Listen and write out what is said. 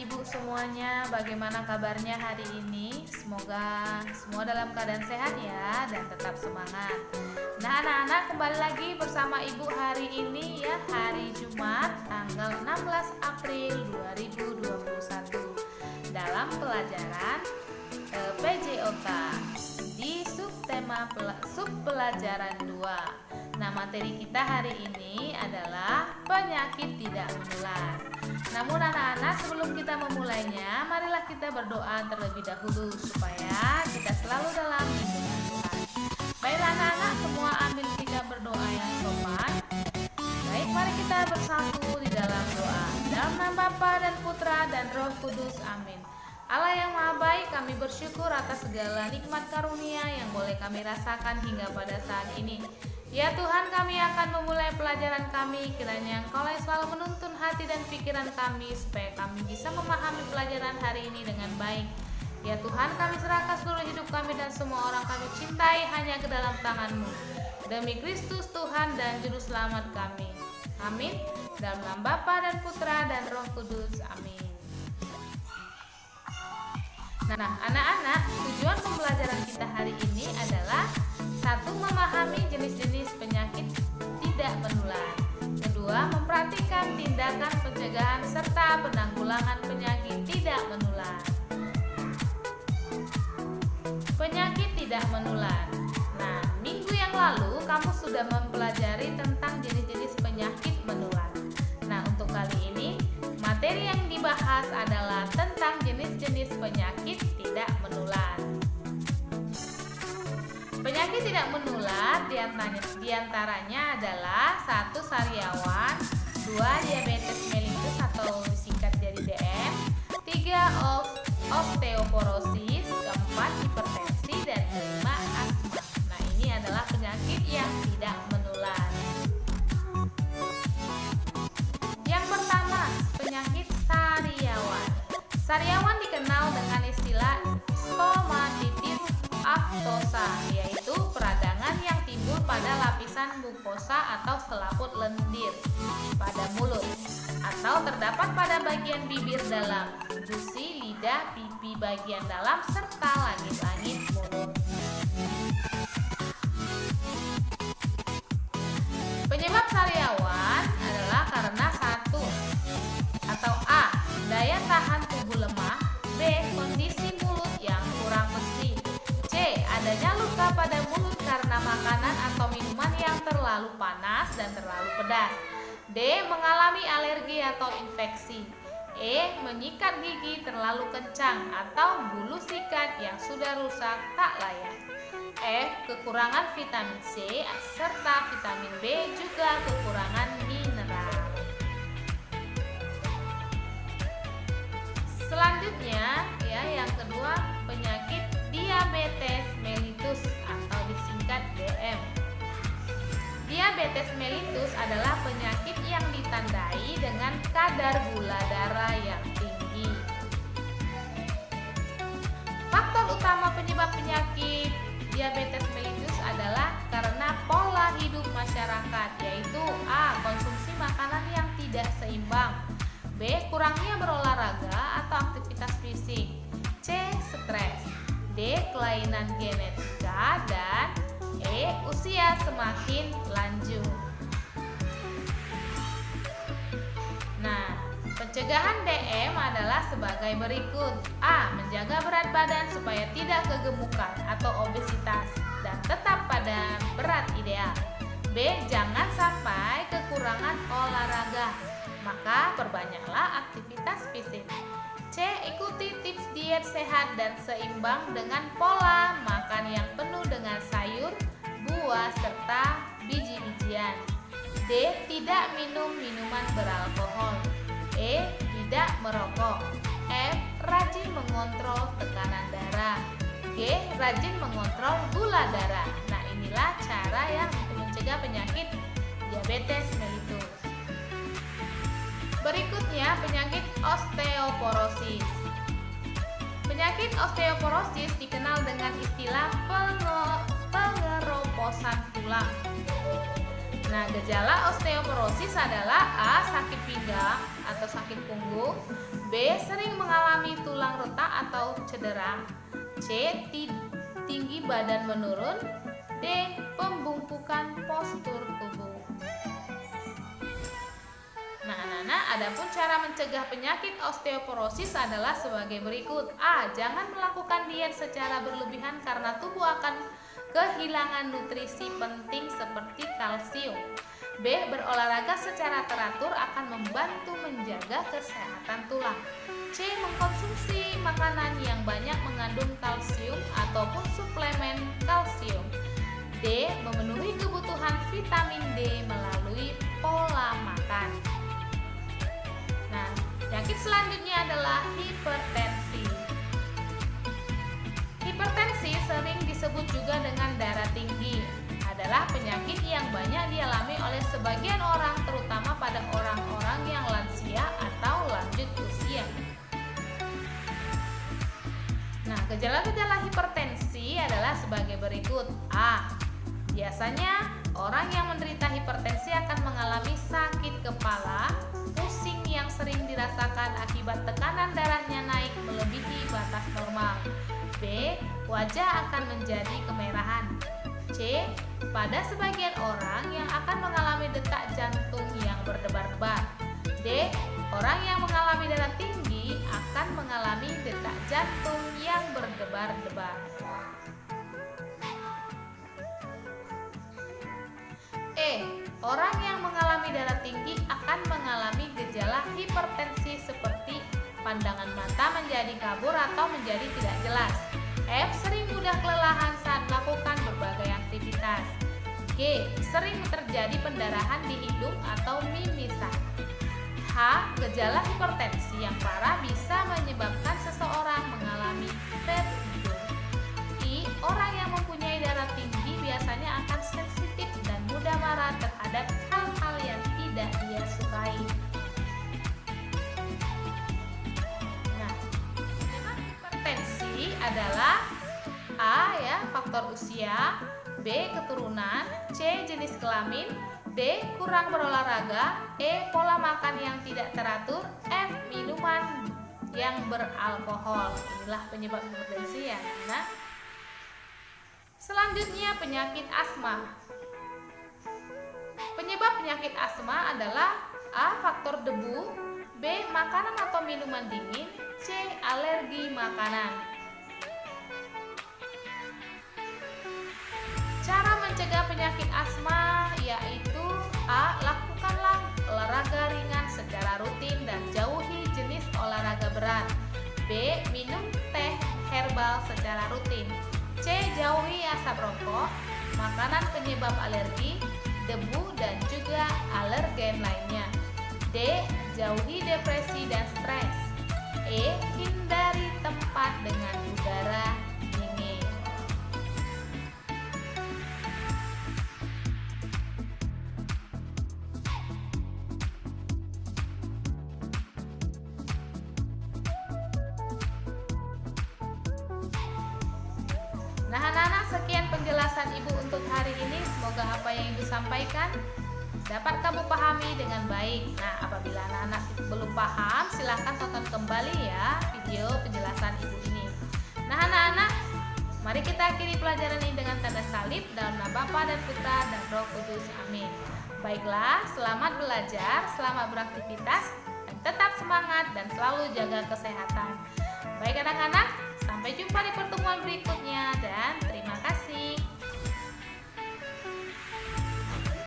Ibu semuanya, bagaimana kabarnya hari ini? Semoga semua dalam keadaan sehat ya dan tetap semangat. Nah anak-anak, kembali lagi bersama Ibu hari ini ya, hari Jumat tanggal 16 April 2021 dalam pelajaran PJOK di subtema pelajaran 2. Nah, materi kita hari ini adalah penyakit tidak menular. Namun anak-anak, sebelum kita memulainya, marilah kita berdoa terlebih dahulu supaya kita selalu dalam lindungan Tuhan. Baiklah anak-anak, semua ambil sikap berdoa yang sopan. Baik, mari kita bersatu di dalam doa. Dalam nama Bapa dan Putra dan Roh Kudus. Amin. Allah yang Maha Baik, kami bersyukur atas segala nikmat karunia yang boleh kami rasakan hingga pada saat ini. Ya Tuhan, kami akan memulai pelajaran kami, kiranya Engkau selalu menuntun hati dan pikiran kami supaya kami bisa memahami pelajaran hari ini dengan baik. Ya Tuhan, kami serahkan seluruh hidup kami dan semua orang kami cintai hanya ke dalam tangan-Mu. Demi Kristus Tuhan dan Juru Selamat kami. Amin. Dalam nama Bapa dan Putra dan Roh Kudus. Amin. Nah, anak-anak, tujuan pembelajaran kita hari ini adalah: 1. Memahami jenis-jenis penyakit tidak menular. 2. Memperhatikan tindakan pencegahan serta penanggulangan penyakit tidak menular. Penyakit tidak menular. Nah, minggu yang lalu kamu sudah mempelajari tentang jenis-jenis penyakit menular. Nah, untuk kali ini materi yang dibahas adalah tentang jenis-jenis penyakit tidak menular. Penyakit tidak menular diantaranya adalah 1. Sariawan, 2. Diabetes mellitus atau disingkat jadi DM, 3. Osteoporosis, 4. Hipertensi, dan 5. Asma. Nah, ini adalah penyakit yang tidak menular. Yang pertama, penyakit sariawan. Sariawan dikenal dengan istilah stomatitis aftosa, yaitu peradangan yang timbul pada lapisan mukosa atau selaput lendir pada mulut, atau terdapat pada bagian bibir dalam, gusi, lidah, pipi bagian dalam, serta langit-langit mulut. Penyebab sariawan adalah karena 1. Atau A. Daya tahan tubuh lemah, B. Kondisi mulut yang kurang bersih, C. Adanya luka pada mulut karena makanan atau minuman yang terlalu panas dan terlalu pedas, D. Mengalami alergi atau infeksi, E. Menyikat gigi terlalu kencang atau bulu sikat yang sudah rusak tak layak, F. Kekurangan vitamin C serta vitamin B, juga kekurangan mineral. Selanjutnya ya, yang kedua, penyakit diabetes mellitus atau disingkat DM. Diabetes mellitus adalah penyakit yang ditandai dengan kadar gula darah yang tinggi. Faktor utama penyebab penyakit diabetes mellitus adalah karena pola hidup masyarakat, yaitu A. Konsumsi makanan yang tidak seimbang, B. Kurangnya berolahraga atau aktivitas fisik, C. Stres, D. Kelainan genetika, dan E. Usia semakin lanjut. Nah, pencegahan DM adalah sebagai berikut: A. Menjaga berat badan supaya tidak kegemukan atau obesitas dan tetap pada berat ideal, B. Jangan sampai kekurangan olahraga, maka perbanyaklah aktivitas fisik, C. Ikuti tips diet sehat dan seimbang dengan pola makan yang penuh dengan sayur, buah, serta biji-bijian, D. Tidak minum minuman beralkohol, E. Tidak merokok, F. Rajin mengontrol tekanan darah, G. Rajin mengontrol gula darah. Nah, inilah cara yang untuk mencegah penyakit diabetes mellitus. Berikutnya, penyakit osteoporosis. Penyakit osteoporosis dikenal dengan istilah pengeroposan tulang. Nah, gejala osteoporosis adalah A. Sakit pinggang atau sakit punggung, B. B. Sering mengalami tulang retak atau cedera. C. Tinggi badan menurun. D. Pembungkukan postur tubuh. Nah, anak-anak, adapun cara mencegah penyakit osteoporosis adalah sebagai berikut. A. Jangan melakukan diet secara berlebihan karena tubuh akan kehilangan nutrisi penting seperti kalsium. B. Berolahraga secara teratur akan membantu menjaga kesehatan tulang. C. Mengkonsumsi makanan yang banyak mengandung kalsium ataupun suplemen kalsium. D. Memenuhi kebutuhan vitamin D melalui pola makan. Nah, penyakit selanjutnya adalah hipertensi. Hipertensi sering disebut juga dengan darah tinggi. Adalah penyakit yang banyak dialami oleh sebagian orang, terutama pada orang-orang yang lansia atau lanjut usia. Nah, gejala-gejala hipertensi adalah sebagai berikut. A. Biasanya orang yang menderita hipertensi akan mengalami sakit kepala, pusing yang sering dirasakan akibat tekanan darahnya naik melebihi batas normal. B. Wajah akan menjadi kemerahan. C. Pada sebagian orang yang akan mengalami detak jantung yang berdebar-debar. D. Orang yang mengalami darah tinggi akan mengalami detak jantung yang berdebar-debar. E. Orang yang mengalami darah tinggi akan mengalami gejala hipertensi seperti pandangan mata menjadi kabur atau menjadi tidak jelas. F. Sering mudah kelelahan saat melakukan berbagai aktivitas. G. Sering terjadi pendarahan di hidung atau mimisan. H. Gejala hipertensi yang parah bisa menyebabkan seseorang mengalami vertigo. I. Orang yang mempunyai darah tinggi biasanya akan sensitif dan mudah marah terhadap hal-hal yang tidak dia sukai. Nah, penyebab hipertensi adalah A. Faktor usia. B. Keturunan. C. Jenis kelamin. D. Kurang berolahraga. E. Pola makan yang tidak teratur. F. Minuman yang beralkohol. Inilah penyebab hipertensi ya. Nah, selanjutnya penyakit asma. Penyebab penyakit asma adalah A. Faktor debu. B. Makanan atau minuman dingin. C. Alergi makanan. Cara mencegah penyakit asma yaitu A. Lakukanlah olahraga ringan secara rutin dan jauhi jenis olahraga berat. B. Minum teh herbal secara rutin. C. Jauhi asap rokok, makanan penyebab alergi, debu dan juga alergen lainnya. D. Jauhi depresi dan stres. E. Hindari tempat dengan udara dingin. Nah, anak-anak, sekian penjelasan Ibu untuk hari ini. Semoga apa yang Ibu sampaikan dapat kamu pahami dengan baik. Nah, apabila anak-anak belum paham, silahkan tonton kembali ya video penjelasan Ibu ini. Nah, anak-anak, mari kita akhiri pelajaran ini dengan tanda salib dalam nama Bapa dan Putra dan Roh Kudus. Amin. Baiklah, selamat belajar, selamat beraktivitas, dan tetap semangat dan selalu jaga kesehatan. Baik anak-anak, sampai jumpa di pertemuan berikutnya.